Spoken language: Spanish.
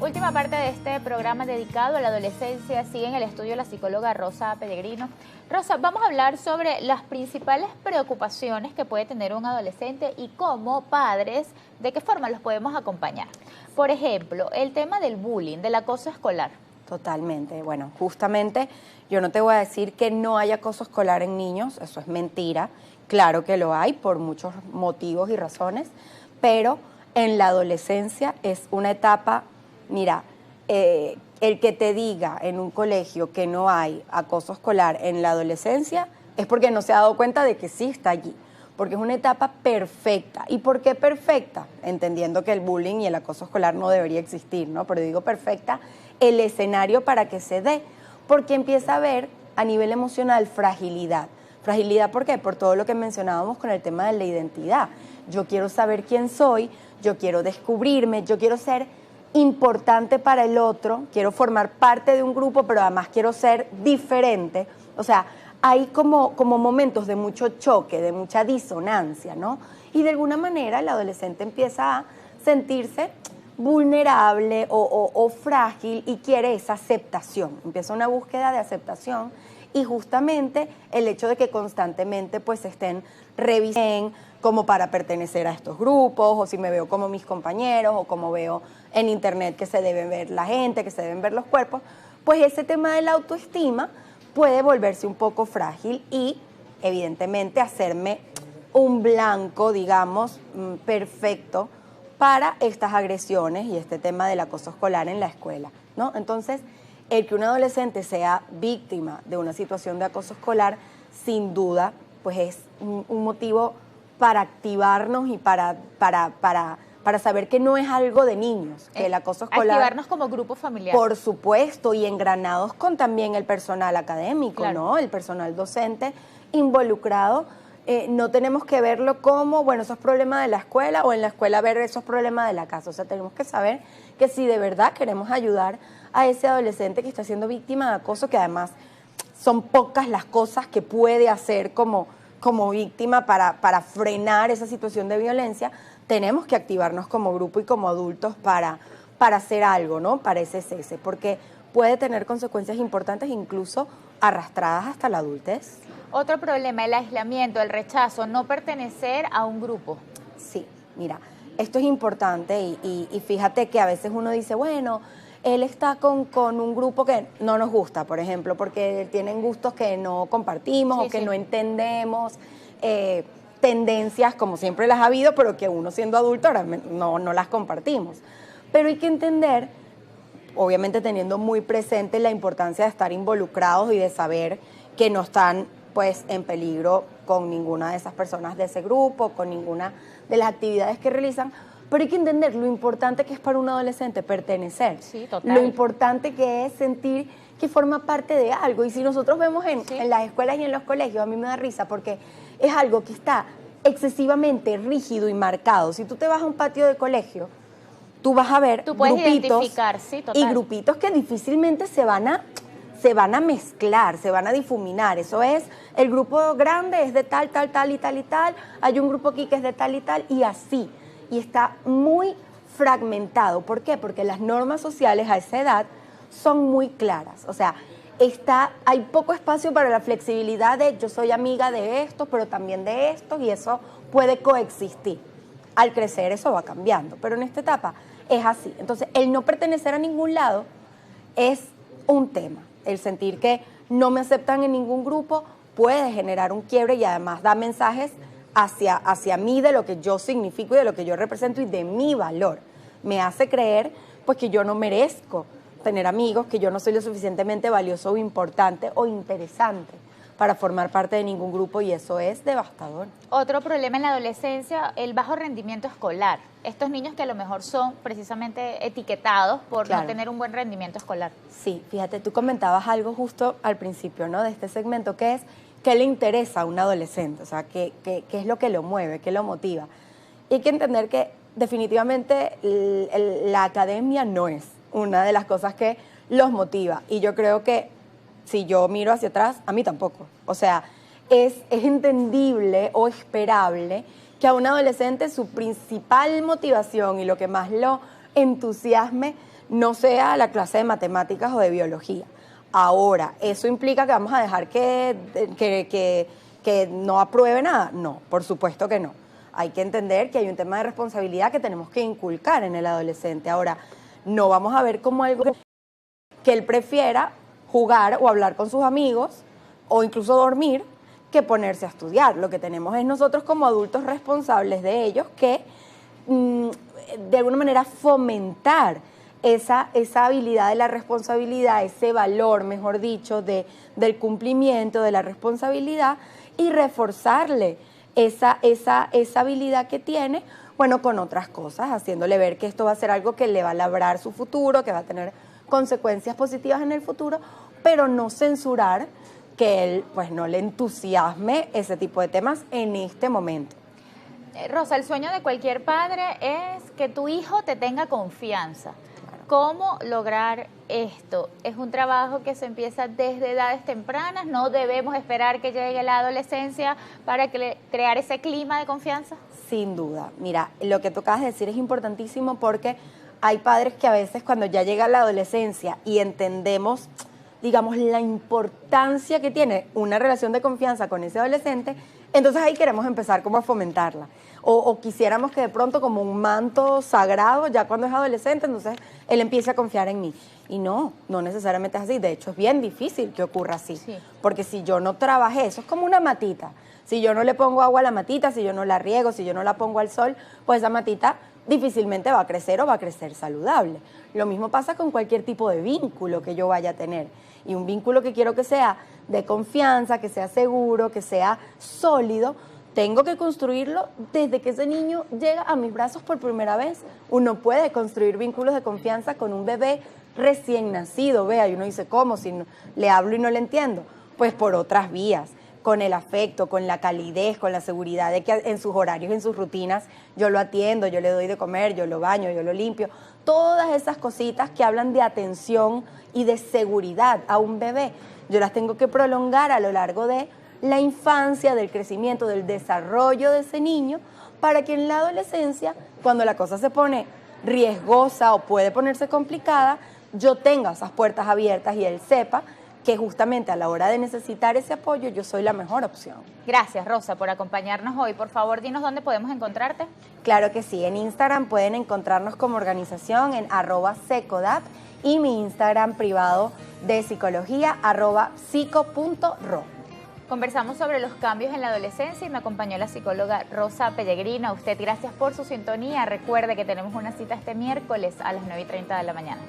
Última parte de este programa dedicado a la adolescencia. Sigue en el estudio la psicóloga Rosa Pellegrino. Rosa, vamos a hablar sobre las principales preocupaciones que puede tener un adolescente y cómo padres, de qué forma los podemos acompañar. Por ejemplo, el tema del bullying, del acoso escolar. Totalmente. Bueno, justamente yo no te voy a decir que no hay acoso escolar en niños, eso es mentira. Claro que lo hay por muchos motivos y razones, pero en la adolescencia es una etapa, mira, el que te diga en un colegio que no hay acoso escolar en la adolescencia es porque no se ha dado cuenta de que sí está allí, porque es una etapa perfecta. ¿Y por qué perfecta? Entendiendo que el bullying y el acoso escolar no debería existir, ¿no? Pero digo perfecta, el escenario para que se dé, porque empieza a haber a nivel emocional fragilidad. Fragilidad, ¿por qué? Por todo lo que mencionábamos con el tema de la identidad. Yo quiero saber quién soy, yo quiero descubrirme, yo quiero ser importante para el otro, quiero formar parte de un grupo, pero además quiero ser diferente. O sea, hay como momentos de mucho choque, de mucha disonancia, ¿no? Y de alguna manera el adolescente empieza a sentirse vulnerable o frágil y quiere esa aceptación. Empieza una búsqueda de aceptación y justamente el hecho de que constantemente pues estén revisando como para pertenecer a estos grupos, o si me veo como mis compañeros, o como veo en internet que se debe ver la gente, que se deben ver los cuerpos, pues ese tema de la autoestima puede volverse un poco frágil y evidentemente hacerme un blanco, digamos, perfecto para estas agresiones y este tema del acoso escolar en la escuela, ¿no? Entonces, el que un adolescente sea víctima de una situación de acoso escolar, sin duda, pues es un motivo para activarnos y para saber que no es algo de niños, que el acoso escolar... Activarnos como grupo familiar. Por supuesto, y engranados con también el personal académico, claro, ¿no? El personal docente involucrado. No tenemos que verlo como, bueno, esos problemas de la escuela, o en la escuela ver esos problemas de la casa. O sea, tenemos que saber que si de verdad queremos ayudar a ese adolescente que está siendo víctima de acoso, que además son pocas las cosas que puede hacer como víctima para frenar esa situación de violencia, tenemos que activarnos como grupo y como adultos para hacer algo, ¿no? Para ese cese, porque puede tener consecuencias importantes, incluso arrastradas hasta la adultez. Otro problema, el aislamiento, el rechazo, no pertenecer a un grupo. Sí, mira, esto es importante y fíjate que a veces uno dice, bueno, él está con un grupo que no nos gusta, por ejemplo, porque tienen gustos que no compartimos, sí, o que sí, no entendemos, tendencias como siempre las ha habido, pero que uno siendo adulto ahora no las compartimos. Pero hay que entender, obviamente teniendo muy presente la importancia de estar involucrados y de saber que no están pues en peligro con ninguna de esas personas de ese grupo, con ninguna de las actividades que realizan, pero hay que entender lo importante que es para un adolescente pertenecer, sí, total, lo importante que es sentir que forma parte de algo. Y si nosotros vemos en las escuelas y en los colegios, a mí me da risa porque es algo que está excesivamente rígido y marcado. Si tú te vas a un patio de colegio, tú vas a ver grupitos, sí, y grupitos que difícilmente se van a mezclar, se van a difuminar. Eso es, el grupo grande es de tal, tal, tal y tal y tal, hay un grupo aquí que es de tal y tal, y así. Y está muy fragmentado. ¿Por qué? Porque las normas sociales a esa edad son muy claras. O sea, hay poco espacio para la flexibilidad de yo soy amiga de estos, pero también de estos, y eso puede coexistir. Al crecer eso va cambiando, pero en esta etapa es así. Entonces, el no pertenecer a ningún lado es un tema. El sentir que no me aceptan en ningún grupo puede generar un quiebre y además da mensajes hacia mí de lo que yo significo y de lo que yo represento y de mi valor. Me hace creer pues que yo no merezco tener amigos, que yo no soy lo suficientemente valioso o importante o interesante para formar parte de ningún grupo, y eso es devastador. Otro problema en la adolescencia, el bajo rendimiento escolar. Estos niños que a lo mejor son precisamente etiquetados por no tener un buen rendimiento escolar. Sí, fíjate, tú comentabas algo justo al principio, ¿no?, de este segmento, que es qué le interesa a un adolescente, o sea, qué es lo que lo mueve, qué lo motiva. Y hay que entender que definitivamente la academia no es una de las cosas que los motiva, y yo creo que si yo miro hacia atrás, a mí tampoco. O sea, es entendible o esperable que a un adolescente su principal motivación y lo que más lo entusiasme no sea la clase de matemáticas o de biología. Ahora, ¿eso implica que vamos a dejar que no apruebe nada? No, por supuesto que no. Hay que entender que hay un tema de responsabilidad que tenemos que inculcar en el adolescente. Ahora, no vamos a ver como algo que él prefiera jugar o hablar con sus amigos o incluso dormir que ponerse a estudiar. Lo que tenemos es nosotros como adultos responsables de ellos que de alguna manera fomentar esa habilidad de la responsabilidad, ese valor, mejor dicho, del cumplimiento, de la responsabilidad y reforzarle esa habilidad que tiene, bueno, con otras cosas, haciéndole ver que esto va a ser algo que le va a labrar su futuro, que va a tener consecuencias positivas en el futuro, pero no censurar que él pues no le entusiasme ese tipo de temas en este momento. Rosa, el sueño de cualquier padre es que tu hijo te tenga confianza. ¿Cómo lograr esto? Es un trabajo que se empieza desde edades tempranas, no debemos esperar que llegue la adolescencia para crear ese clima de confianza. Sin duda. Mira, lo que tú acabas de decir es importantísimo porque hay padres que a veces cuando ya llega la adolescencia y entendemos, digamos, la importancia que tiene una relación de confianza con ese adolescente, entonces ahí queremos empezar como a fomentarla. O quisiéramos que de pronto como un manto sagrado, ya cuando es adolescente, entonces él empiece a confiar en mí. Y no necesariamente es así. De hecho, es bien difícil que ocurra así. Sí. Porque si yo no trabajé, eso es como una matita. Si yo no le pongo agua a la matita, si yo no la riego, si yo no la pongo al sol, pues esa matita difícilmente va a crecer o va a crecer saludable. Lo mismo pasa con cualquier tipo de vínculo que yo vaya a tener. Y un vínculo que quiero que sea de confianza, que sea seguro, que sea sólido, tengo que construirlo desde que ese niño llega a mis brazos por primera vez. Uno puede construir vínculos de confianza con un bebé recién nacido, vea, y uno dice, ¿cómo? Si no, le hablo y no le entiendo. Pues por otras vías, con el afecto, con la calidez, con la seguridad de que en sus horarios, en sus rutinas, yo lo atiendo, yo le doy de comer, yo lo baño, yo lo limpio. Todas esas cositas que hablan de atención y de seguridad a un bebé, yo las tengo que prolongar a lo largo de la infancia, del crecimiento, del desarrollo de ese niño, para que en la adolescencia, cuando la cosa se pone riesgosa o puede ponerse complicada, yo tenga esas puertas abiertas y él sepa que justamente a la hora de necesitar ese apoyo yo soy la mejor opción. Gracias, Rosa, por acompañarnos hoy. Por favor, dinos dónde podemos encontrarte. Claro que sí, en Instagram pueden encontrarnos como organización en @secodap y mi Instagram privado de psicología @psico.ro. Conversamos sobre los cambios en la adolescencia y me acompañó la psicóloga Rosa Pellegrino. A usted, gracias por su sintonía. Recuerde que tenemos una cita este miércoles a las 9:30 de la mañana.